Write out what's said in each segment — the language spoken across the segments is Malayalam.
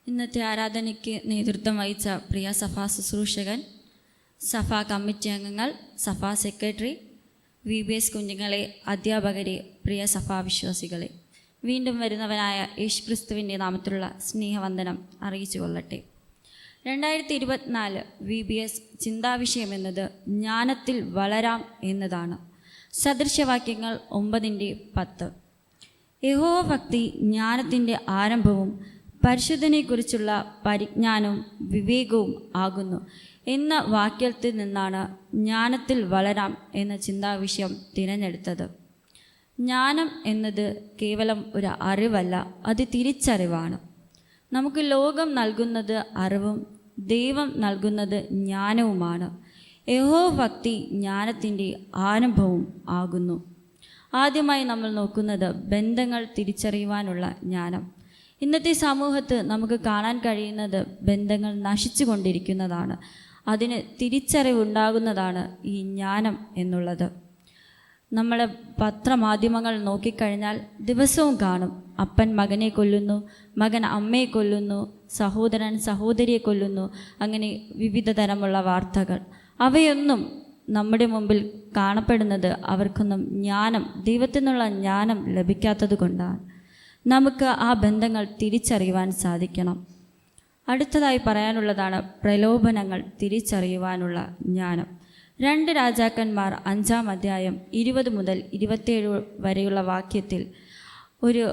ഇന്നത്തെ ആരാധനയ്ക്ക് നേതൃത്വം വഹിച്ച പ്രിയ സഭാ ശുശ്രൂഷകൻ, സഭാ കമ്മിറ്റി അംഗങ്ങൾ, സഭാ സെക്രട്ടറി, VBS കുഞ്ഞുങ്ങളെ, അധ്യാപകരെ, പ്രിയ സഭാവിശ്വാസികളെ, വീണ്ടും വരുന്നവനായ യേശുക്രിസ്തുവിൻ്റെ നാമത്തിലുള്ള സ്നേഹവന്ദനം അറിയിച്ചു കൊള്ളട്ടെ. 2024 VBS ചിന്താവിഷയം എന്നത് ജ്ഞാനത്തിൽ വളരാം എന്നതാണ്. സദൃശവാക്യങ്ങൾ 9:10. യഹോവഭക്തി ജ്ഞാനത്തിൻ്റെ ആരംഭവും പരിശുദ്ധനെക്കുറിച്ചുള്ള പരിജ്ഞാനവും വിവേകവും ആകുന്നു എന്ന വാക്യത്തിൽ നിന്നാണ് ജ്ഞാനത്തിൽ വളരാം എന്ന ചിന്താവിഷയം തിരഞ്ഞെടുത്തത്. ജ്ഞാനം എന്നത് കേവലം ഒരു അറിവല്ല, അത് തിരിച്ചറിവാണ്. നമുക്ക് ലോകം നൽകുന്നത് അറിവും ദൈവം നൽകുന്നത് ജ്ഞാനവുമാണ്. യഹോവഭക്തി ജ്ഞാനത്തിൻ്റെ ആരംഭവും ആകുന്നു. ആദ്യമായി നമ്മൾ നോക്കുന്നത് ബന്ധങ്ങൾ തിരിച്ചറിയുവാനുള്ള ജ്ഞാനം. ഇന്നത്തെ സമൂഹത്ത് നമുക്ക് കാണാൻ കഴിയുന്നത് ബന്ധങ്ങൾ നശിച്ചു കൊണ്ടിരിക്കുന്നതാണ്. അതിന് തിരിച്ചറിവുണ്ടാകുന്നതാണ് ഈ ജ്ഞാനം എന്നുള്ളത്. നമ്മൾ പത്രമാധ്യമങ്ങൾ നോക്കിക്കഴിഞ്ഞാൽ ദിവസവും കാണും, അപ്പൻ മകനെ കൊല്ലുന്നു, മകൻ അമ്മയെ കൊല്ലുന്നു, സഹോദരൻ സഹോദരിയെ കൊല്ലുന്നു, അങ്ങനെ വിവിധ തരമുള്ള വാർത്തകൾ. അവയൊന്നും നമ്മുടെ മുമ്പിൽ കാണപ്പെടുന്നത് അവർക്കൊന്നും ജ്ഞാനം, ദൈവത്തിൽ നിന്നുള്ള ജ്ഞാനം ലഭിക്കാത്തത് കൊണ്ടാണ്. നമുക്ക് ആ ബന്ധങ്ങൾ തിരിച്ചറിയുവാൻ സാധിക്കണം. അടുത്തതായി പറയാനുള്ളതാണ് പ്രലോഭനങ്ങൾ തിരിച്ചറിയുവാനുള്ള ജ്ഞാനം. 2 രാജാക്കന്മാർ 5-ാം അധ്യായം 20 മുതൽ 27 വരെയുള്ള വാക്യത്തിൽ ഒരു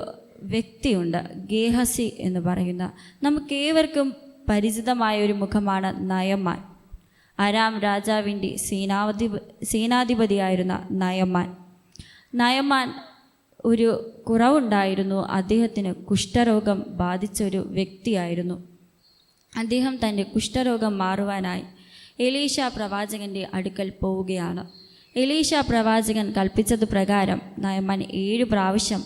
വ്യക്തിയുണ്ട്, ഗേഹസി എന്ന് പറയുന്ന. നമുക്കേവർക്കും പരിചിതമായ ഒരു മുഖമാണ് നയമാൻ. അരാം രാജാവിൻ്റെ സേനാധിപതിയായിരുന്ന നയമാൻ ഒരു കുറവുണ്ടായിരുന്നു. അദ്ദേഹത്തിന് കുഷ്ഠരോഗം ബാധിച്ചൊരു വ്യക്തിയായിരുന്നു. അദ്ദേഹം തൻ്റെ കുഷ്ഠരോഗം മാറുവാനായി എലീശ പ്രവാചകൻ്റെ അടുക്കൽ പോവുകയാണ്. എലീശ പ്രവാചകൻ കൽപ്പിച്ചത് പ്രകാരം നയമാൻ 7 പ്രാവശ്യം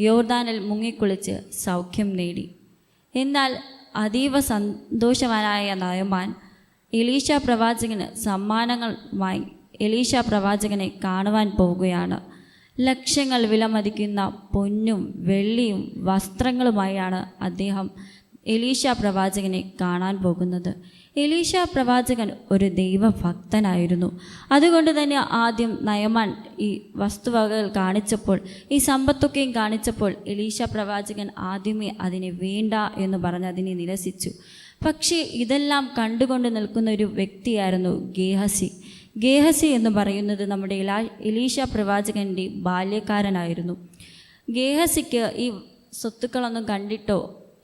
യോർദാനിൽ മുങ്ങിക്കുളിച്ച് സൗഖ്യം നേടി. എന്നാൽ അതീവ സന്തോഷവാനായ നയമാൻ എലീശ പ്രവാചകന് സമ്മാനങ്ങളുമായി എലീശ പ്രവാചകനെ കാണുവാൻ പോവുകയാണ്. ലക്ഷങ്ങൾ വിലമതിക്കുന്ന പൊന്നും വെള്ളിയും വസ്ത്രങ്ങളുമായാണ് അദ്ദേഹം എലീശ പ്രവാചകനെ കാണാൻ പോകുന്നത്. എലീശ പ്രവാചകൻ ഒരു ദൈവഭക്തനായിരുന്നു. അതുകൊണ്ട് തന്നെ ആദ്യം നയമാൻ ഈ വസ്തുവകകൾ കാണിച്ചപ്പോൾ, ഈ സമ്പത്തൊക്കെയും കാണിച്ചപ്പോൾ എലീശ പ്രവാചകൻ ആദ്യമേ അതിനെ വേണ്ട എന്ന് പറഞ്ഞ് അതിനെ നിരസിച്ചു. പക്ഷേ ഇതെല്ലാം കണ്ടുകൊണ്ട് നിൽക്കുന്ന ഒരു വ്യക്തിയായിരുന്നു ഗേഹസി എന്ന് പറയുന്നത് നമ്മുടെ എലീശ പ്രവാചകൻ്റെ ബാല്യക്കാരനായിരുന്നു. ഗേഹസിക്ക് ഈ സ്വത്തുക്കളൊന്നും കണ്ടിട്ടോ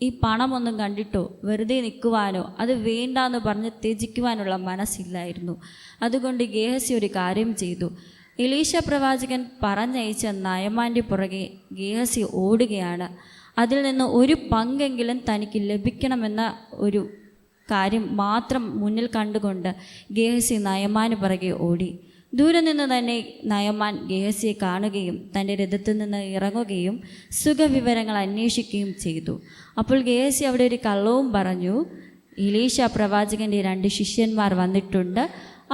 ഈ പണമൊന്നും കണ്ടിട്ടോ വെറുതെ നിൽക്കുവാനോ അത് വേണ്ടാന്ന് പറഞ്ഞ് ത്യജിക്കുവാനുള്ള മനസ്സില്ലായിരുന്നു. അതുകൊണ്ട് ഗേഹസി ഒരു കാര്യം ചെയ്തു. എലീശ പ്രവാചകൻ പറഞ്ഞയച്ച നയമാൻ്റെ പുറകെ ഗേഹസി ഓടുകയാണ്. അതിൽ നിന്ന് ഒരു പങ്കെങ്കിലും തനിക്ക് ലഭിക്കണമെന്ന ഒരു കാര്യം മാത്രം മുന്നിൽ കണ്ടുകൊണ്ട് ഗേഹസി നയമാന് പുറകെ ഓടി. ദൂരെ നിന്ന് തന്നെ നയമാൻ ഗേഹസിയെ കാണുകയും തൻ്റെ രഥത്തിൽ നിന്ന് ഇറങ്ങുകയും സുഖവിവരങ്ങൾ അന്വേഷിക്കുകയും ചെയ്തു. അപ്പോൾ ഗേഹസി അവിടെ ഒരു കള്ളവും പറഞ്ഞു. എലീശ പ്രവാചകൻ്റെ 2 ശിഷ്യന്മാർ വന്നിട്ടുണ്ട്,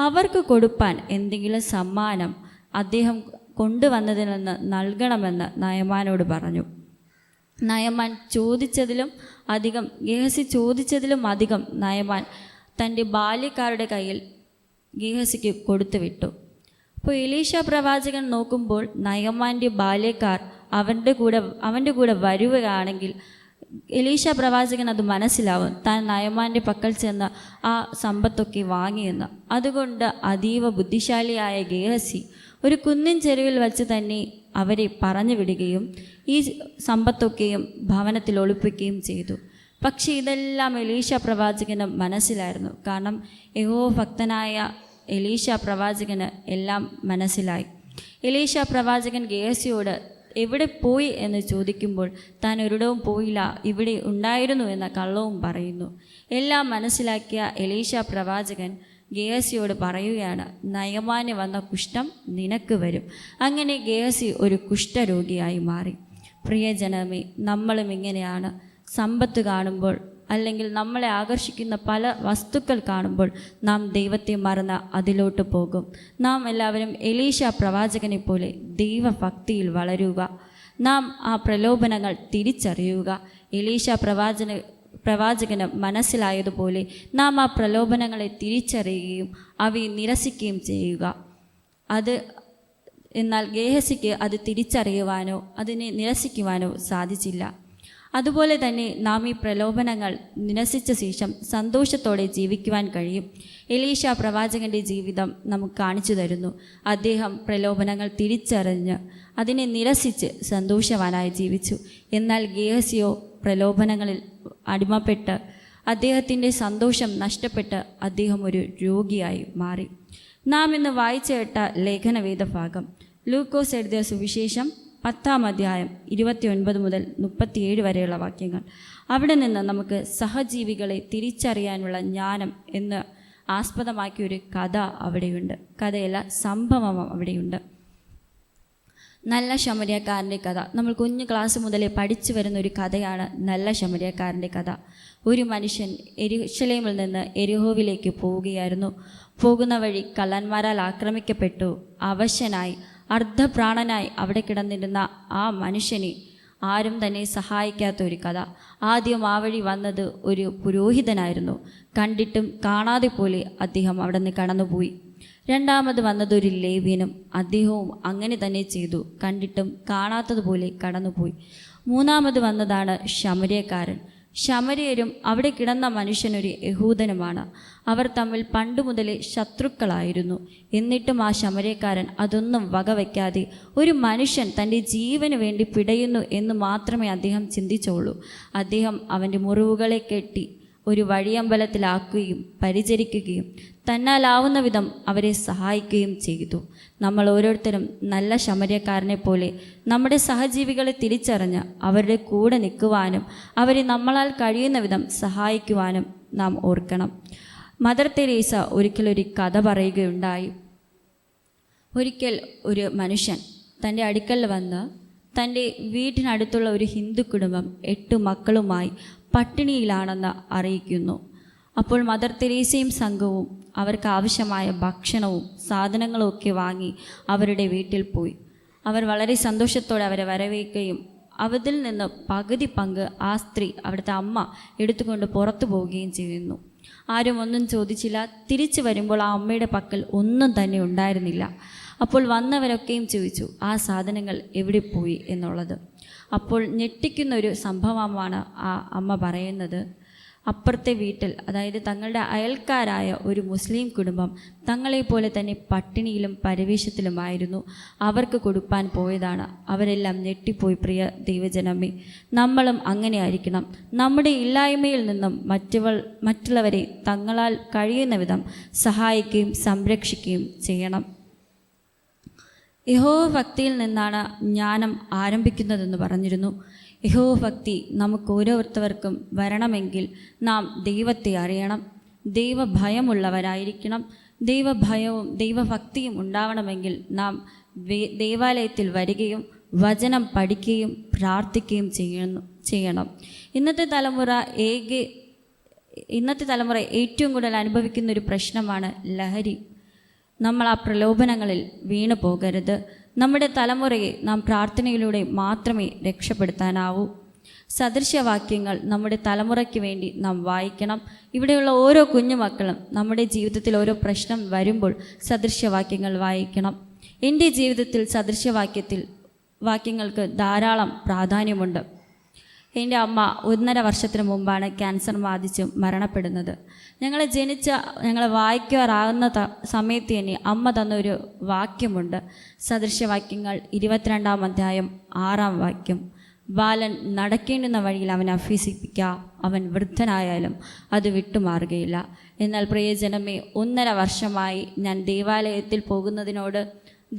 അവർക്ക് കൊടുപ്പാൻ എന്തെങ്കിലും സമ്മാനം അദ്ദേഹം കൊണ്ടുവന്നതിൽ നിന്ന് നൽകണമെന്ന് നയമാനോട് പറഞ്ഞു. നയമാൻ ഗേഹസി ചോദിച്ചതിലും അധികം നയമാൻ തൻ്റെ ബാല്യക്കാരുടെ കയ്യിൽ ഗേഹസിക്ക് കൊടുത്തു വിട്ടു. അപ്പോൾ എലീശ പ്രവാചകൻ നോക്കുമ്പോൾ നയമാൻ്റെ ബാല്യക്കാർ അവൻ്റെ കൂടെ വരുകയാണെങ്കിൽ എലീശ പ്രവാചകൻ അത് മനസ്സിലാവും, താൻ നയമാൻ്റെ പക്കൽ ചെന്ന് ആ സമ്പത്തൊക്കെ വാങ്ങിയെന്ന്. അതുകൊണ്ട് അതീവ ബുദ്ധിശാലിയായ ഗേഹസി ഒരു കുന്നിൻ ചെരുവിൽ വച്ച് തന്നെ അവരെ പറഞ്ഞു വിടുകയും ഈ സമ്പത്തൊക്കെയും ഭവനത്തിൽ ഒളിപ്പിക്കുകയും ചെയ്തു. പക്ഷേ ഇതെല്ലാം എലീശ പ്രവാചകന് മനസ്സിലായിരുന്നു. കാരണം യഹോവഭക്തനായ എലീശ പ്രവാചകന് എല്ലാം മനസ്സിലായി. എലീശ പ്രവാചകൻ ഗേഹസിയോട് എവിടെ പോയി എന്ന് ചോദിക്കുമ്പോൾ താൻ ഒരിടവും പോയില്ല, ഇവിടെ ഉണ്ടായിരുന്നു എന്ന കള്ളവും പറയുന്നു. എല്ലാം മനസ്സിലാക്കിയ എലീശ പ്രവാചകൻ ഗേഹസിയോട് പറയുകയാണ്, നയമാന് വന്ന കുഷ്ഠം നിനക്ക് വരും. അങ്ങനെ ഗേഹസി ഒരു കുഷ്ഠരോഗിയായി മാറി. പ്രിയജനമേ, നമ്മളും ഇങ്ങനെയാണ്. സമ്പത്ത് കാണുമ്പോൾ അല്ലെങ്കിൽ നമ്മളെ ആകർഷിക്കുന്ന പല വസ്തുക്കൾ കാണുമ്പോൾ നാം ദൈവത്തെ മറന്ന് അതിലോട്ട് പോകും. നാം എല്ലാവരും എലീശ പ്രവാചകനെ പോലെ ദൈവഭക്തിയിൽ വളരുക. നാം ആ പ്രലോഭനങ്ങൾ തിരിച്ചറിയുക. എലീശ പ്രവാചകന് മനസ്സിലായതുപോലെ നാം ആ പ്രലോഭനങ്ങളെ തിരിച്ചറിയുകയും അവയെ നിരസിക്കുകയും ചെയ്യുക. എന്നാൽ ഗേഹസിക്ക് അത് തിരിച്ചറിയുവാനോ അതിനെ നിരസിക്കുവാനോ സാധിച്ചില്ല. അതുപോലെ തന്നെ നാം ഈ പ്രലോഭനങ്ങൾ നിരസിച്ച ശേഷം സന്തോഷത്തോടെ ജീവിക്കുവാൻ കഴിയും. എലീശ പ്രവാചകൻ്റെ ജീവിതം നമുക്ക് കാണിച്ചു തരുന്നു. അദ്ദേഹം പ്രലോഭനങ്ങൾ തിരിച്ചറിഞ്ഞ് അതിനെ നിരസിച്ച് സന്തോഷവാനായി ജീവിച്ചു. എന്നാൽ ഗേഹസിയോ പ്രലോഭനങ്ങളിൽ അടിമപ്പെട്ട് അദ്ദേഹത്തിൻ്റെ സന്തോഷം നഷ്ടപ്പെട്ട് അദ്ദേഹം ഒരു രോഗിയായി മാറി. നാം ഇന്ന് വായിച്ചു കേട്ട ലേഖനവേദ ഭാഗം ലൂക്കോസ് എഴുതിയ സുവിശേഷം 10-ാം അധ്യായം 29 മുതൽ 37 വരെയുള്ള വാക്യങ്ങൾ. അവിടെ നിന്ന് നമുക്ക് സഹജീവികളെ തിരിച്ചറിയാനുള്ള ജ്ഞാനം എന്ന് ആസ്പദമാക്കിയൊരു കഥ അവിടെയുണ്ട്. കഥയല്ല, സംഭവം അവിടെയുണ്ട്. നല്ല ശമരിയക്കാരൻ്റെ കഥ. നമ്മൾ കുഞ്ഞു ക്ലാസ് മുതലേ പഠിച്ചു വരുന്ന ഒരു കഥയാണ് നല്ല ശമരിയക്കാരൻ്റെ കഥ. ഒരു മനുഷ്യൻ യെരൂശലേമിൽ നിന്ന് എരിഹോവിലേക്ക് പോവുകയായിരുന്നു. പോകുന്ന വഴി കള്ളന്മാരാൽ ആക്രമിക്കപ്പെട്ടു. അവശനായി അർദ്ധപ്രാണനായി അവിടെ കിടന്നിരുന്ന ആ മനുഷ്യനെ ആരും തന്നെ സഹായിക്കാത്ത ഒരു കഥ. ആദ്യം ആ വഴി വന്നത് ഒരു പുരോഹിതനായിരുന്നു. കണ്ടിട്ടും കാണാതെ പോലെ അദ്ദേഹം അവിടെ നിന്ന് കടന്നുപോയി. രണ്ടാമത് വന്നത് ഒരു ലേവ്യനും. അദ്ദേഹവും അങ്ങനെ തന്നെ ചെയ്തു. കണ്ടിട്ടും കാണാത്തതുപോലെ കടന്നുപോയി. മൂന്നാമത് വന്നതാണ് ശമര്യക്കാരൻ. ശമര്യരും അവിടെ കിടന്ന മനുഷ്യനൊരു യഹൂദനുമാണ്. അവർ തമ്മിൽ പണ്ടു മുതലേ ശത്രുക്കളായിരുന്നു. എന്നിട്ടും ആ ശമര്യക്കാരൻ അതൊന്നും വകവയ്ക്കാതെ ഒരു മനുഷ്യൻ തൻ്റെ ജീവന് വേണ്ടി പിടയുന്നു എന്ന് മാത്രമേ അദ്ദേഹം ചിന്തിച്ചുള്ളൂ. അദ്ദേഹം അവൻ്റെ മുറിവുകളെ കെട്ടി ഒരു വഴിയമ്പലത്തിലാക്കുകയും പരിചരിക്കുകയും തന്നാലാവുന്ന വിധം അവരെ സഹായിക്കുകയും ചെയ്തു. നമ്മൾ ഓരോരുത്തരും നല്ല ശമര്യക്കാരനെ പോലെ നമ്മുടെ സഹജീവികളെ തിരിച്ചറിഞ്ഞ് അവരുടെ കൂടെ നിൽക്കുവാനും അവരെ നമ്മളാൽ കഴിയുന്ന വിധം സഹായിക്കുവാനും നാം ഓർക്കണം. മദർ തെരേസ ഒരിക്കലൊരു കഥ പറയുകയുണ്ടായി. ഒരിക്കൽ ഒരു മനുഷ്യൻ തൻ്റെ അടുക്കൽ വന്ന് തൻ്റെ വീട്ടിനടുത്തുള്ള ഒരു ഹിന്ദു കുടുംബം 8 മക്കളുമായി പട്ടിണിയിലാണെന്ന് അറിയിക്കുന്നു. അപ്പോൾ മദർ തെരേസയും സംഘവും അവർക്ക് ആവശ്യമായ ഭക്ഷണവും സാധനങ്ങളും ഒക്കെ വാങ്ങി അവരുടെ വീട്ടിൽ പോയി. അവർ വളരെ സന്തോഷത്തോടെ അവരെ വരവേൽക്കുകയും അതിൽ നിന്ന് പകുതി പങ്ക് ആ സ്ത്രീ, അവിടുത്തെ അമ്മ, എടുത്തുകൊണ്ട് പുറത്തു പോവുകയും ചെയ്യുന്നു. ആരും ഒന്നും ചോദിച്ചില്ല. തിരിച്ചു വരുമ്പോൾ ആ അമ്മയുടെ പക്കൽ ഒന്നും തന്നെ ഉണ്ടായിരുന്നില്ല. അപ്പോൾ വന്നവരൊക്കെയും ചോദിച്ചു, ആ സാധനങ്ങൾ എവിടെ പോയി എന്നുള്ളത്. അപ്പോൾ ഞെട്ടിക്കുന്ന ഒരു സംഭവമാണ് ആ അമ്മ പറയുന്നത്. അപ്പുറത്തെ വീട്ടിൽ, അതായത് തങ്ങളുടെ അയൽക്കാരായ ഒരു മുസ്ലിം കുടുംബം തങ്ങളെപ്പോലെ തന്നെ പട്ടിണിയിലും പരവേശത്തിലുമായിരുന്നു. അവർക്ക് കൊടുപ്പാൻ പോയതാണ്. അവരെല്ലാം ഞെട്ടിപ്പോയി. പ്രിയ ദൈവജനമേ, നമ്മളും അങ്ങനെ ആയിരിക്കണം. നമ്മുടെ ഇല്ലായ്മയിൽ നിന്നും മറ്റുള്ളവരെ തങ്ങളാൽ കഴിയുന്ന വിധം സഹായിക്കുകയും സംരക്ഷിക്കുകയും ചെയ്യണം. യഹോവ ഭക്തിയിൽ നിന്നാണ് ജ്ഞാനം ആരംഭിക്കുന്നതെന്ന് പറഞ്ഞിരുന്നു. യഹോവ ഭക്തി നമുക്ക് ഓരോരുത്തർക്കും വരണമെങ്കിൽ നാം ദൈവത്തെ അറിയണം, ദൈവഭയമുള്ളവരായിരിക്കണം. ദൈവഭയവും ദൈവഭക്തിയും ഉണ്ടാവണമെങ്കിൽ നാം ദേവാലയത്തിൽ വരികയും വചനം പഠിക്കുകയും പ്രാർത്ഥിക്കുകയും ചെയ്യണം. ഇന്നത്തെ തലമുറ ഏറ്റവും കൂടുതൽ അനുഭവിക്കുന്ന ഒരു പ്രശ്നമാണ് ലഹരി. നമ്മൾ ആ പ്രലോഭനങ്ങളിൽ വീണു പോകരുത്. നമ്മുടെ തലമുറയെ നാം പ്രാർത്ഥനയിലൂടെ മാത്രമേ രക്ഷപ്പെടുത്താനാവൂ. സദൃശ്യവാക്യങ്ങൾ നമ്മുടെ തലമുറയ്ക്ക് വേണ്ടി നാം വായിക്കണം. ഇവിടെയുള്ള ഓരോ കുഞ്ഞുമക്കളും നമ്മുടെ ജീവിതത്തിൽ ഓരോ പ്രശ്നം വരുമ്പോൾ സദൃശ്യവാക്യങ്ങൾ വായിക്കണം. എൻ്റെ ജീവിതത്തിൽ വാക്യങ്ങൾക്ക് ധാരാളം പ്രാധാന്യമുണ്ട്. എൻ്റെ അമ്മ 1.5 വർഷത്തിന് മുമ്പാണ് ക്യാൻസർ ബാധിച്ച് മരണപ്പെടുന്നത്. ഞങ്ങളെ വായിക്കാറാകുന്ന സമയത്ത് തന്നെ അമ്മ തന്നൊരു വാക്യമുണ്ട്. സദൃശ്യവാക്യങ്ങൾ 22-ാം അധ്യായം 6-ാം വാക്യം. ബാലൻ നടക്കേണ്ടുന്ന വഴിയിൽ അവനെ അഭ്യസിപ്പിക്കുക, അവൻ വൃദ്ധനായാലും അത് വിട്ടുമാറുകയില്ല. എന്നാൽ പ്രിയജനമേ, 1.5 വർഷമായി ഞാൻ ദേവാലയത്തിൽ പോകുന്നതിനോട്,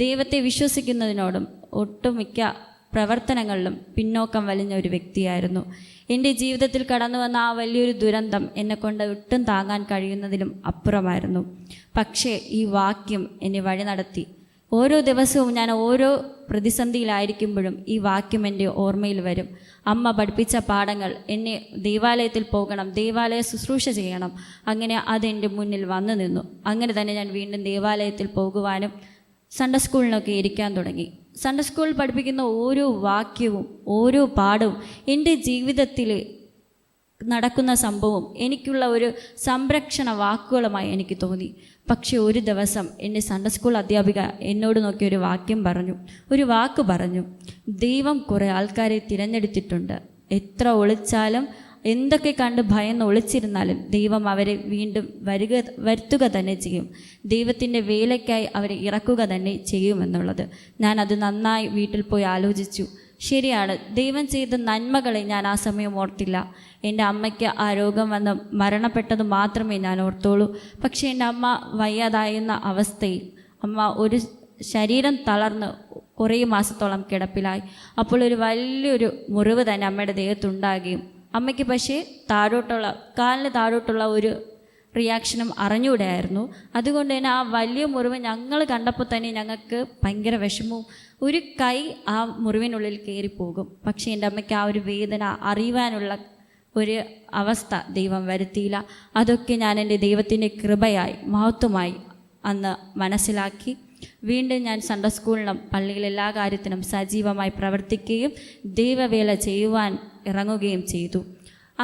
ദൈവത്തെ വിശ്വസിക്കുന്നതിനോടും ഒട്ടുമിക്ക പ്രവർത്തനങ്ങളിലും പിന്നോക്കം വലിഞ്ഞ ഒരു വ്യക്തിയായിരുന്നു. എൻ്റെ ജീവിതത്തിൽ കടന്നു വന്ന ആ വലിയൊരു ദുരന്തം എന്നെക്കൊണ്ട് ഒട്ടും താങ്ങാൻ കഴിയുന്നതിലും അപ്പുറമായിരുന്നു. പക്ഷേ ഈ വാക്യം എന്നെ വഴി നടത്തി. ഓരോ ദിവസവും ഞാൻ ഓരോ പ്രതിസന്ധിയിലായിരിക്കുമ്പോഴും ഈ വാക്യം എൻ്റെ ഓർമ്മയിൽ വരും. അമ്മ പഠിപ്പിച്ച പാഠങ്ങൾ, എന്നെ ദേവാലയത്തിൽ പോകണം, ദേവാലയ ശുശ്രൂഷ ചെയ്യണം, അങ്ങനെ അതെൻ്റെ മുന്നിൽ വന്നു നിന്നു. അങ്ങനെ തന്നെ ഞാൻ വീണ്ടും ദേവാലയത്തിൽ പോകുവാനും സൺഡേ സ്കൂളിനൊക്കെ ഇരിക്കാൻ തുടങ്ങി. സൺഡേ സ്കൂളിൽ പഠിപ്പിക്കുന്ന ഓരോ വാക്യവും ഓരോ പാഠവും എൻ്റെ ജീവിതത്തിൽ നടക്കുന്ന സംഭവം എനിക്കുള്ള ഒരു സംരക്ഷണ വാക്കുകളുമായി എനിക്ക് തോന്നി. പക്ഷേ ഒരു ദിവസം എൻ്റെ സൺഡേ സ്കൂൾ അധ്യാപിക എന്നോട് നോക്കി ഒരു വാക്ക് പറഞ്ഞു, ദൈവം കുറേ ആൾക്കാരെ തിരഞ്ഞെടുത്തിട്ടുണ്ട്. എത്ര ഒളിച്ചാലും എന്തൊക്കെ കണ്ട് ഭയന്ന് ഒളിച്ചിരുന്നാലും ദൈവം അവരെ വീണ്ടും വരുത്തുക തന്നെ ചെയ്യും. ദൈവത്തിൻ്റെ വേലയ്ക്കായി അവരെ ഇറക്കുക തന്നെ ചെയ്യുമെന്നുള്ളത്. ഞാനത് നന്നായി വീട്ടിൽ പോയി ആലോചിച്ചു. ശരിയാണ്, ദൈവം ചെയ്ത നന്മകളെ ഞാൻ ആ സമയം ഓർത്തില്ല. എൻ്റെ അമ്മയ്ക്ക് ആ രോഗം വന്ന് മരണപ്പെട്ടത് മാത്രമേ ഞാൻ ഓർത്തോളൂ. പക്ഷേ എൻ്റെ അമ്മ വയ്യാതായുന്ന അവസ്ഥയിൽ ഒരു ശരീരം തളർന്ന് കുറേ മാസത്തോളം കിടപ്പിലായി. അപ്പോൾ ഒരു വലിയൊരു മുറിവ് തന്നെ അമ്മയുടെ ദേഹത്തുണ്ടാകുകയും അമ്മയ്ക്ക് പക്ഷേ കാലിന് താഴോട്ടുള്ള ഒരു റിയാക്ഷനും അറിഞ്ഞുകൂടെയായിരുന്നു. അതുകൊണ്ട് തന്നെ ആ വലിയ മുറിവ് ഞങ്ങൾ കണ്ടപ്പോൾ തന്നെ ഞങ്ങൾക്ക് ഭയങ്കര വിഷമവും, ഒരു കൈ ആ മുറിവിനുള്ളിൽ കയറിപ്പോകും. പക്ഷേ എൻ്റെ അമ്മയ്ക്ക് ആ ഒരു വേദന അറിയുവാനുള്ള ഒരു അവസ്ഥ ദൈവം വരുത്തിയില്ല. അതൊക്കെ ഞാൻ എൻ്റെ ദൈവത്തിൻ്റെ കൃപയായി മഹത്വമായി അന്ന് മനസ്സിലാക്കി. വീണ്ടും ഞാൻ സൺഡേ സ്കൂളിലും പള്ളിയിലെ എല്ലാ കാര്യത്തിനും സജീവമായി പ്രവർത്തിക്കുകയും ദൈവവേല ചെയ്യുവാൻ ഇറങ്ങുകയും ചെയ്തു.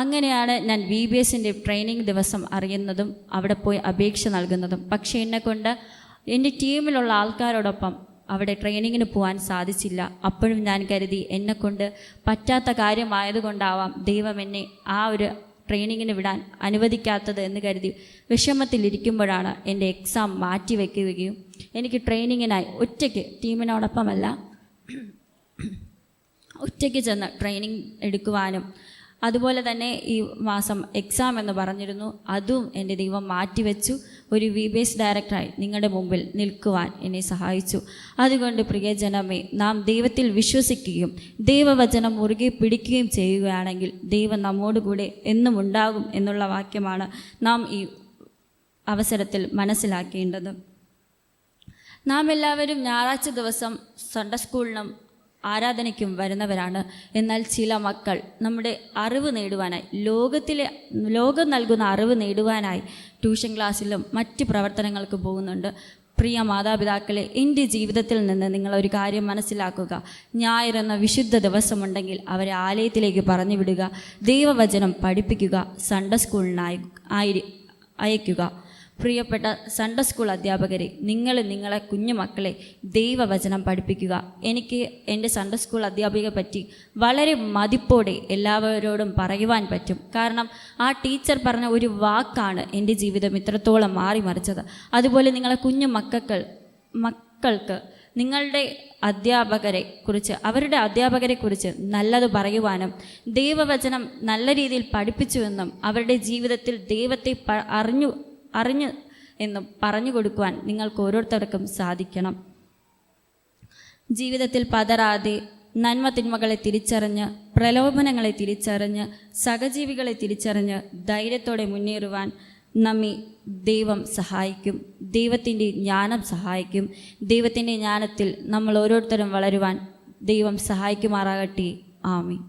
അങ്ങനെയാണ് ഞാൻ VBSൻ്റെ ട്രെയിനിങ് ദിവസം അറിയുന്നതും അവിടെ പോയി അപേക്ഷ നൽകുന്നതും. പക്ഷേ എന്നെക്കൊണ്ട് എൻ്റെ ടീമിലുള്ള ആൾക്കാരോടൊപ്പം അവിടെ ട്രെയിനിങ്ങിന് പോകാൻ സാധിച്ചില്ല. അപ്പോഴും ഞാൻ കരുതി എന്നെക്കൊണ്ട് പറ്റാത്ത കാര്യമായതുകൊണ്ടാവാം ദൈവം എന്നെ ആ ഒരു ട്രെയിനിങ്ങിന് വിടാൻ അനുവദിക്കാത്തത് എന്ന് കരുതി വിഷമത്തിലിരിക്കുമ്പോഴാണ് എൻ്റെ എക്സാം മാറ്റിവെക്കുകയും എനിക്ക് ട്രെയിനിങ്ങിനായി ഒറ്റയ്ക്ക്, ടീമിനോടൊപ്പമല്ല, ഒറ്റയ്ക്ക് ചെന്ന് ട്രെയിനിങ് എടുക്കുവാനും അതുപോലെ തന്നെ ഈ മാസം എക്സാം എന്ന് പറഞ്ഞിരുന്നു, അതും എൻ്റെ ദൈവം മാറ്റിവെച്ചു. ഒരു VBS ഡയറക്ടറായി നിങ്ങളുടെ മുമ്പിൽ നിൽക്കുവാൻ എന്നെ സഹായിച്ചു. അതുകൊണ്ട് പ്രിയജനമേ, നാം ദൈവത്തിൽ വിശ്വസിക്കുകയും ദൈവവചനം മുറുകെ പിടിക്കുകയും ചെയ്യുകയാണെങ്കിൽ ദൈവം നമ്മോടുകൂടെ എന്നും ഉണ്ടാകും എന്നുള്ള വാക്യമാണ് നാം ഈ അവസരത്തിൽ മനസ്സിലാക്കേണ്ടത്. നാം എല്ലാവരും ഞായറാഴ്ച ദിവസം സൺഡേ സ്കൂളിനും ആരാധനയ്ക്കും വരുന്നവരാണ്. എന്നാൽ ചില മക്കൾ നമ്മുടെ അറിവ് നേടുവാനായി, ലോകം നൽകുന്ന അറിവ് നേടുവാനായി ട്യൂഷൻ ക്ലാസ്സിലും മറ്റ് പ്രവർത്തനങ്ങൾക്ക് പോകുന്നുണ്ട്. പ്രിയ മാതാപിതാക്കളെ, എൻ്റെ ജീവിതത്തിൽ നിന്ന് നിങ്ങളൊരു കാര്യം മനസ്സിലാക്കുക. ഞായർ എന്ന വിശുദ്ധ ദിവസമുണ്ടെങ്കിൽ അവരെ ആലയത്തിലേക്ക് പറഞ്ഞു വിടുക, ദൈവവചനം പഠിപ്പിക്കുക, സൺഡേ സ്കൂളിനായി അയക്കുക. പ്രിയപ്പെട്ട സൺഡേ സ്കൂൾ അധ്യാപകരെ, നിങ്ങളെ കുഞ്ഞുമക്കളെ ദൈവവചനം പഠിപ്പിക്കുക. എനിക്ക് എൻ്റെ സൺഡേ സ്കൂൾ അധ്യാപികയെ പറ്റി വളരെ മതിപ്പോടെ എല്ലാവരോടും പറയുവാൻ പറ്റും. കാരണം ആ ടീച്ചർ പറഞ്ഞ ഒരു വാക്കാണ് എൻ്റെ ജീവിതം ഇത്രത്തോളം മാറിമറിച്ചത്. അതുപോലെ നിങ്ങളെ മക്കൾക്ക് നിങ്ങളുടെ അവരുടെ അധ്യാപകരെ കുറിച്ച് നല്ലത് പറയുവാനും ദൈവവചനം നല്ല രീതിയിൽ പഠിപ്പിച്ചുവെന്നും അവരുടെ ജീവിതത്തിൽ ദൈവത്തെ അറിഞ്ഞു എന്നും പറഞ്ഞു കൊടുക്കുവാൻ നിങ്ങൾക്ക് ഓരോരുത്തർക്കും സാധിക്കണം. ജീവിതത്തിൽ പതറാതെ നന്മ തിന്മകളെ തിരിച്ചറിഞ്ഞ്, പ്രലോഭനങ്ങളെ തിരിച്ചറിഞ്ഞ്, സഹജീവികളെ തിരിച്ചറിഞ്ഞ് ധൈര്യത്തോടെ മുന്നേറുവാൻ നമ്മെ ദൈവം സഹായിക്കും. ദൈവത്തിൻ്റെ ജ്ഞാനം സഹായിക്കും. ദൈവത്തിൻ്റെ ജ്ഞാനത്തിൽ നമ്മൾ ഓരോരുത്തരും വളരുവാൻ ദൈവം സഹായിക്കുമാറാകട്ടെ. ആമീൻ.